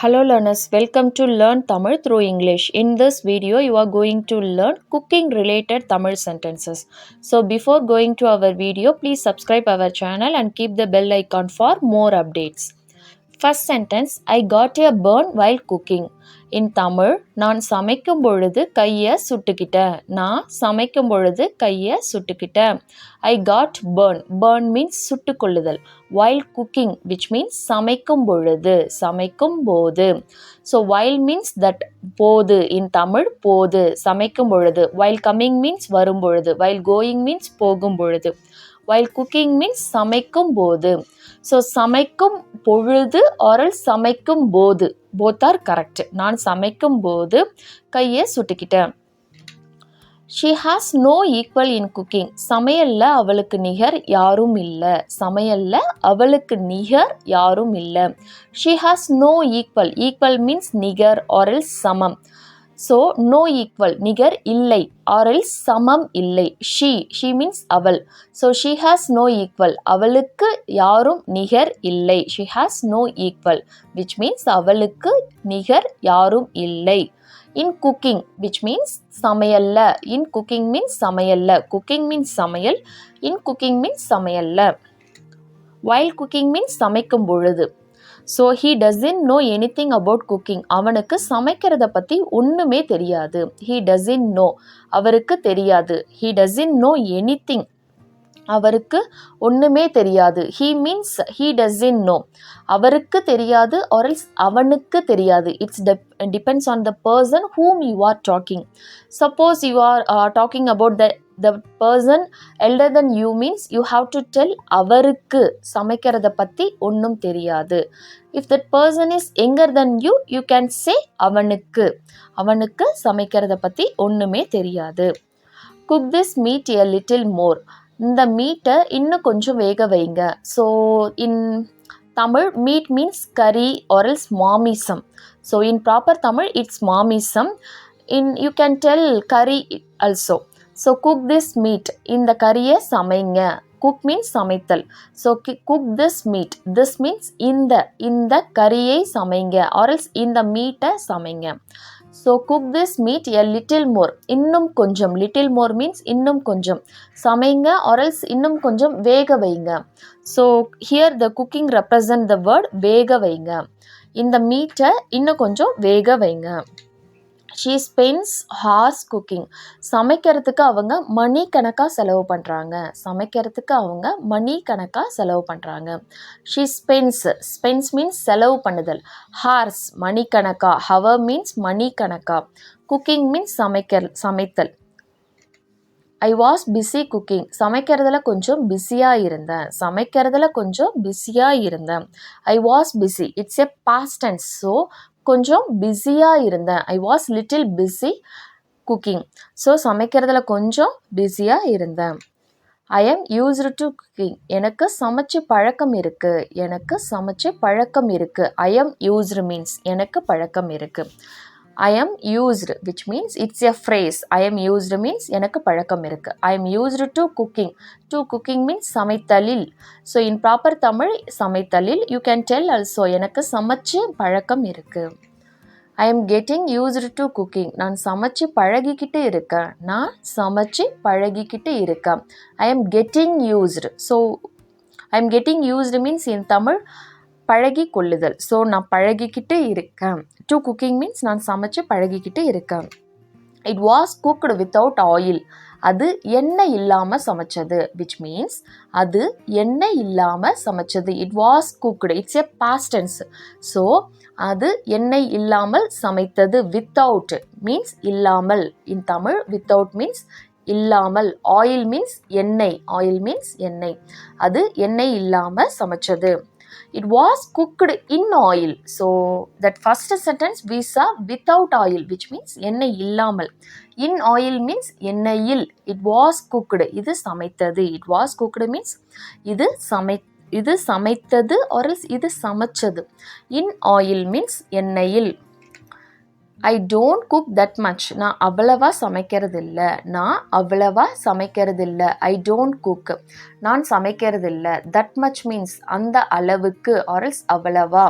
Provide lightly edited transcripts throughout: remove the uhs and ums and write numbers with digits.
Hello learners, welcome to Learn Tamil through English. In this video, you are going to learn cooking related Tamil sentences. So before going to our video, please subscribe our channel and keep the bell icon for more updates. First sentence, I got a burn while cooking. In Tamil, நான் சமைக்கும் பொழுது கையை சுட்டுக்கிட்டேன். நான் சமைக்கும் பொழுது கையை சுட்டுக்கிட்டேன். I got burn. Burn means சுட்டுக்கொள்ளுதல். While cooking, which means சமைக்கும் பொழுது, சமைக்கும் போது. So while means that போது. In Tamil, போது, சமைக்கும் பொழுது. While coming means வரும் பொழுது. While going means போகும் பொழுது. While cooking means சமைக்கும் போது. So சமைக்கும் பொழுது or else சமைக்கும் போது. Both are correct. நான் சமைக்கும் போது கையை சுட்டுக்கிட்டேன். She has no equal in cooking. சமையல்ல அவளுக்கு நிகர் யாரும் இல்லை. சமையல்ல அவளுக்கு நிகர் யாரும் இல்லை. She has no equal. Equal means நிகர் or else சமம். So no equal, நிகர் இல்லை or else சமம் இல்லை. She means அவள். So she has no equal. அவளுக்கு யாரும் நிகர் இல்லை. She has no equal, which means அவளுக்கு நிகர் யாரும் இல்லை. In cooking, which means சமையல்ல. In cooking means சமையல்ல. Cooking means சமையல். In cooking means சமையல்ல. While cooking means சமைக்கும் பொழுது. So he doesn't know anything about cooking. அவனுக்கு சமைக்கிறத பற்றி ஒன்றுமே தெரியாது. He doesn't know. அவருக்கு தெரியாது. He doesn't know anything. அவருக்கு ஒன்றுமே தெரியாது. He means he doesn't know. அவருக்கு தெரியாது or else அவனுக்கு தெரியாது. It depends on the person whom you are talking. Suppose you are talking about the person elder than you means you have to tell அவருக்கு சமைக்கிறத பற்றி ஒன்றும் தெரியாது. If that person is younger than you, you can say அவனுக்கு. அவனுக்கு சமைக்கிறத பற்றி ஒன்றுமே தெரியாது. Cook this meat a little more. இந்த மீட்டை இன்னும் கொஞ்சம் வேக வைங்க. So in Tamil meat means kari or else mamisam. So in proper Tamil it's mamisam. You can tell kari also. So cook this meat. இந்த கறியை சமைங்க. குக் மீன்ஸ் சமைத்தல். So cook this meat. This means இந்த கறியை சமைங்க or else இந்த மீட்டை சமைங்க. So cook this meat a little more. இன்னும் கொஞ்சம். லிட்டில் மோர் மீன்ஸ் இன்னும் கொஞ்சம். சமைங்க or else இன்னும் கொஞ்சம் வேக வைங்க. So here the cooking represent the word வேக வைங்க. இந்த மீட்டை இன்னும் கொஞ்சம் வேக வைங்க. She spends hours cooking. சமைக்கிறதுக்கு அவங்க மணிக்கணக்காக செலவு பண்ணுறாங்க. சமைக்கிறதுக்கு அவங்க மணிக்கணக்காக செலவு பண்ணுறாங்க. She spends means செலவு பண்ணுதல். hours மணிக்கணக்காக. hour means மணிக்கணக்காக. cooking means சமைத்தல். I was busy cooking. சமைக்கிறதுல கொஞ்சம் பிஸியாக இருந்தேன். I was busy. It's a past tense. So கொஞ்சம் பிஸியாக இருந்தேன். I was little busy cooking. So சமைக்கிறதுல கொஞ்சம் பிஸியாக இருந்தேன். I am used to cooking. எனக்கு சமைச்சு பழக்கம் இருக்கு. I am used means எனக்கு பழக்கம் இருக்கு. I am used, which means it's a phrase. I am used means எனக்கு பழக்கம் இருக்கு. I am used to cooking. To cooking means சமைத்தலில். So in proper Tamil சமைத்தலில் you can tell also எனக்கு சமைச்சு பழக்கம் இருக்கு. I am getting used to cooking. நான் சமைச்சு பழகிக்கிட்டு இருக்கேன். I am getting used. So I am getting used means in Tamil பழகி கொள்ளுதல். So நான் பழகிக்கிட்டு இருக்கேன். டு குக்கிங் மீன்ஸ் நான் சமைச்சு பழகிக்கிட்டு இருக்கேன். It was cooked without oil. அது எண்ணெய் இல்லாமல் சமைச்சது. விச் மீன்ஸ் அது எண்ணெய் இல்லாமல் சமைச்சது. It was cooked. It's a past tense. So அது எண்ணெய் இல்லாமல் சமைத்தது. வித்தவுட் மீன்ஸ் இல்லாமல். இன் தமிழ் வித்தவுட் மீன்ஸ் இல்லாமல். ஆயில் மீன்ஸ் எண்ணெய். அது எண்ணெய் இல்லாமல் சமைச்சது. It was cooked in oil. So that first sentence we saw without oil, which means எண்ணெய் இல்லாமல். In oil means எண்ணெயில். It was cooked. இது சமைத்தது. It was cooked means இது சமைத்தது or else இது சமைச்சது. In oil means எண்ணெயில். I don't cook that much. நான் அவ்வளவா சமைக்கிறதில்ல. I don't cook. நான் சமைக்கிறதில்ல. That much means அந்த அளவுக்கு or else அவ்வளவா.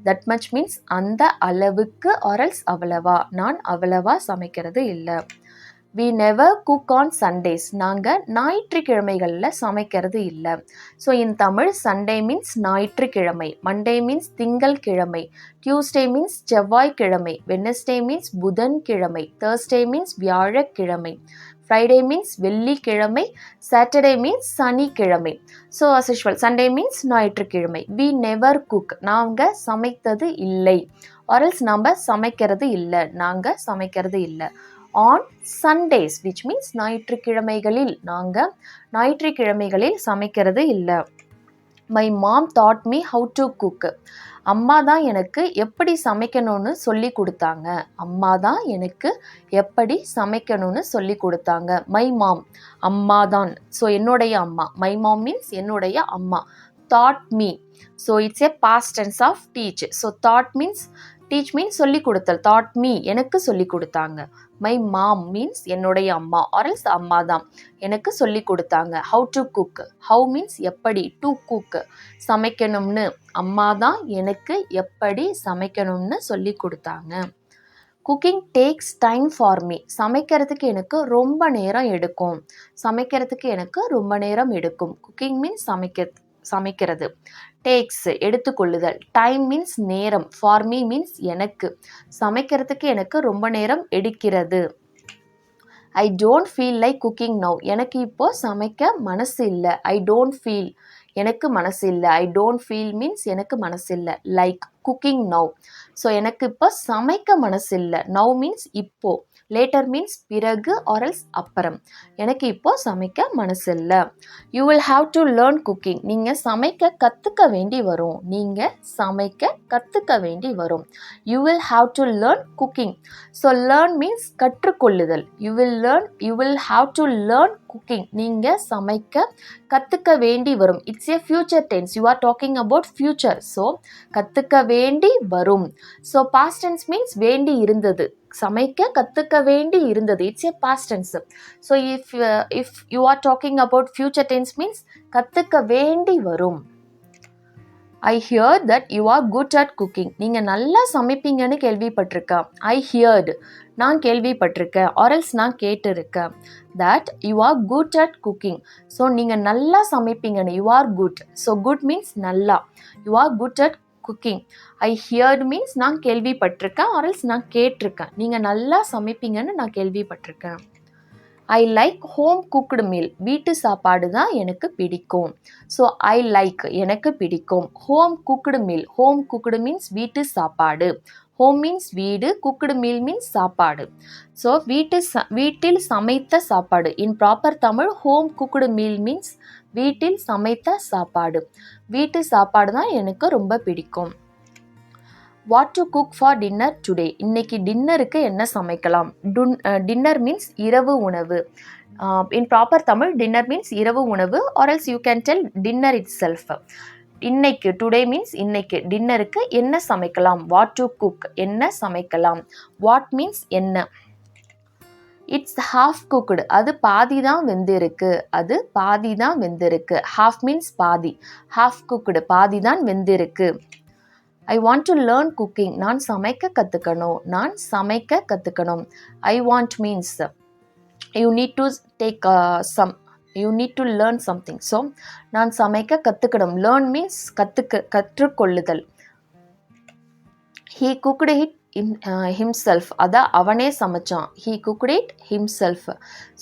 that much means அந்த அளவுக்கு or else அவ்வளவா, நான் அவ்வளவா சமைக்கிறது இல்லை. we never cook on Sundays. நாங்கள் ஞாயிற்றுக்கிழமைகளில் சமைக்கிறது இல்லை. So in Tamil Sunday means ஞாயிற்றுக்கிழமை, மண்டே மீன்ஸ் திங்கள்கிழமை, டியூஸ்டே மீன்ஸ் செவ்வாய்க்கிழமை, வெட்னஸ்டே மீன்ஸ் புதன்கிழமை, தேர்ஸ்டே மீன்ஸ் வியாழக்கிழமை, ஃப்ரைடே மீன்ஸ் வெள்ளிக்கிழமை, சாட்டர்டே மீன்ஸ் சனிக்கிழமை. So as usual Sunday means ஞாயிற்றுக்கிழமை. we never cook. நாங்கள் சமைத்தது இல்லை or else நம்ம சமைக்கிறது இல்லை, நாங்கள் சமைக்கிறது இல்லை. on Sundays which means ஞாயிற்றுக்கிழமைகளில், நாங்கள் ஞாயிற்றுக்கிழமைகளில் சமைக்கிறது இல்லை. my mom taught me how to cook. அம்மா தான் எனக்கு எப்படி சமைக்கணும்னு சொல்லி கொடுத்தாங்க. அம்மா தான் எனக்கு எப்படி சமைக்கணும்னு சொல்லி கொடுத்தாங்க. my mom அம்மா தான், ஸோ என்னுடைய அம்மா. my mom means என்னுடைய அம்மா. taught me, so it's a past tense of teach. so taught means teach means சொல்லி கொடுத்தல். taught me எனக்கு சொல்லி கொடுத்தாங்க. my mom means என்னுடைய அம்மா or else அம்மா தான் எனக்கு சொல்லி கொடுத்தாங்க. how to cook, how means எப்படி, to cook சமைக்கணும்னு, அம்மா தான் எனக்கு எப்படி சமைக்கணும்னு சொல்லி கொடுத்தாங்க. cooking takes time for me. சமைக்கிறதுக்கு எனக்கு ரொம்ப நேரம் எடுக்கும். சமைக்கிறதுக்கு எனக்கு ரொம்ப நேரம் எடுக்கும். cooking means சமைக்கிறது. takes எடுத்துக்கொள்ளுதல். time means நேரம். for me means எனக்கு. சமைக்கிறதுக்கு எனக்கு ரொம்ப நேரம் எடுக்கிறது. I don't feel like cooking now. எனக்கு இப்போ சமைக்க மனசு இல்லை. I don't feel எனக்கு மனசு இல்லை. I don't feel means எனக்கு மனசு இல்லை. like cooking now. ஸோ எனக்கு இப்போ சமைக்க மனசு இல்லை. now means இப்போ, later means பிறகு or else அப்புறம். எனக்கு இப்போ சமைக்க மனசு இல்லை. you will have to learn cooking. நீங்கள் சமைக்க கற்றுக்க வேண்டி வரும். நீங்கள் சமைக்க கற்றுக்க வேண்டி வரும். you will have to learn cooking. so learn means கற்றுக்கொள்ளுதல். you will have to learn cooking. நீங்கள் சமைக்க கற்றுக்க வேண்டி வரும். it's a future tense. you are talking about future. so கற்றுக்க வேண்டி வரும். so past tense means வேண்டி இருந்தது. சமைக்க கற்றுக்க வேண்டி இருந்தது. it's a past tense. so if you are talking about future tense means கற்றுக்க வேண்டி வரும். I hear that you are good at cooking. நீங்கள் நல்லா சமைப்பீங்கன்னு கேள்விப்பட்டிருக்கேன். I heard நான் கேள்விப்பட்டிருக்கேன் or else நான் கேட்டிருக்கேன். that you are good at cooking. So நீங்கள் நல்லா சமைப்பீங்கன்னு, you are good. so good means நல்லா. you are good at cooking. I heard means நான் கேள்விப்பட்டிருக்கேன் or else நான் கேட்டிருக்கேன். நீங்கள் நல்லா சமைப்பீங்கன்னு நான் கேள்விப்பட்டிருக்கேன். I like home cooked meal. வீட்டு சாப்பாடு தான் எனக்கு பிடிக்கும். ஸோ I like எனக்கு பிடிக்கும். home cooked meal. home cooked means வீட்டு சாப்பாடு. home means வீடு, cooked meal means சாப்பாடு. ஸோ வீட்டில் சமைத்த சாப்பாடு. இன் proper Tamil home cooked meal means வீட்டில் சமைத்த சாப்பாடு. வீட்டு சாப்பாடு தான் எனக்கு ரொம்ப பிடிக்கும். what to cook for dinner today. இன்னைக்கு டின்னருக்கு என்ன சமைக்கலாம். dinner means இரவு உணவு. in proper Tamil dinner means இரவு உணவு or else you can tell dinner itself. இன்னைக்கு today means இன்னைக்கு டின்னருக்கு என்ன சமைக்கலாம். what to cook என்ன சமைக்கலாம். what means என்ன. it's half cooked. அது பாதி தான் வெந்திருக்கு. அது பாதி தான் வெந்திருக்கு. half means பாதி. half cooked பாதி தான் வெந்திருக்கு. I want to learn cooking. நான் சமைக்க கற்றுக்கணும். நான் சமைக்க கற்றுக்கணும். I want means you need to take you need to learn something. so நான் சமைக்க கற்றுக்கணும். learn means கற்றுக்கொள்ளுதல். he cooked it himself. அத அவனே சமைச்சான். he cooked it himself.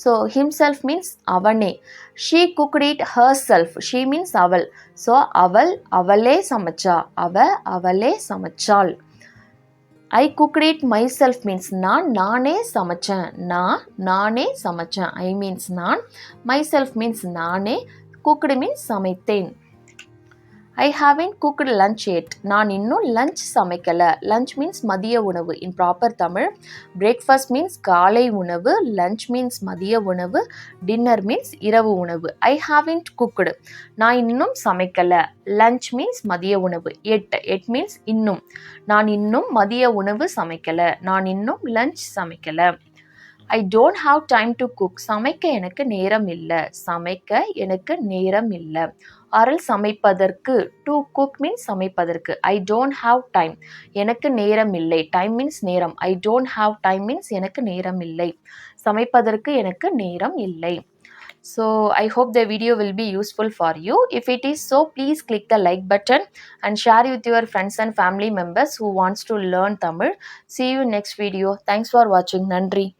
so himself means அவனே. she cooked it herself. she means அவள். so அவளே சமைச்சா. அவளே சமைச்சாள். I cooked it myself means நானே சமைச்சேன். நானே சமைச்சேன். I means நான். myself means நானே. cooked means சமைத்தேன். I haven't cooked lunch yet. நான் இன்னும் லஞ்ச் சமைக்கல. லஞ்ச் மீன்ஸ் மதிய உணவு. இன் ப்ராப்பர் தமிழ் பிரேக்ஃபாஸ்ட் மீன்ஸ் காலை உணவு, லஞ்ச் மீன்ஸ் மதிய உணவு, டின்னர் மீன்ஸ் இரவு உணவு. I haven't cooked. நான் இன்னும் சமைக்கல. லஞ்ச் மீன்ஸ் மதிய உணவு. எட் மீன்ஸ் இன்னும். நான் இன்னும் மதிய உணவு சமைக்கல. நான் இன்னும் lunch சமைக்கல. I don't have time to cook. சமைக்க எனக்கு நேரம் இல்லை. சமைக்க எனக்கு நேரம் இல்லை. ஆரல் சமைப்பதற்கு. டு குக் மீன்ஸ் சமைப்பதற்கு. ஐ டோன்ட் ஹாவ் டைம், எனக்கு நேரம் இல்லை. டைம் மீன்ஸ் நேரம். I don't have time means எனக்கு நேரம் இல்லை. சமைப்பதற்கு எனக்கு நேரம் இல்லை. So I hope the video will be useful for you. If it is so, please click the like button and share with your friends and family members who wants to learn Tamil. See you next video. Thanks for watching. Nandri.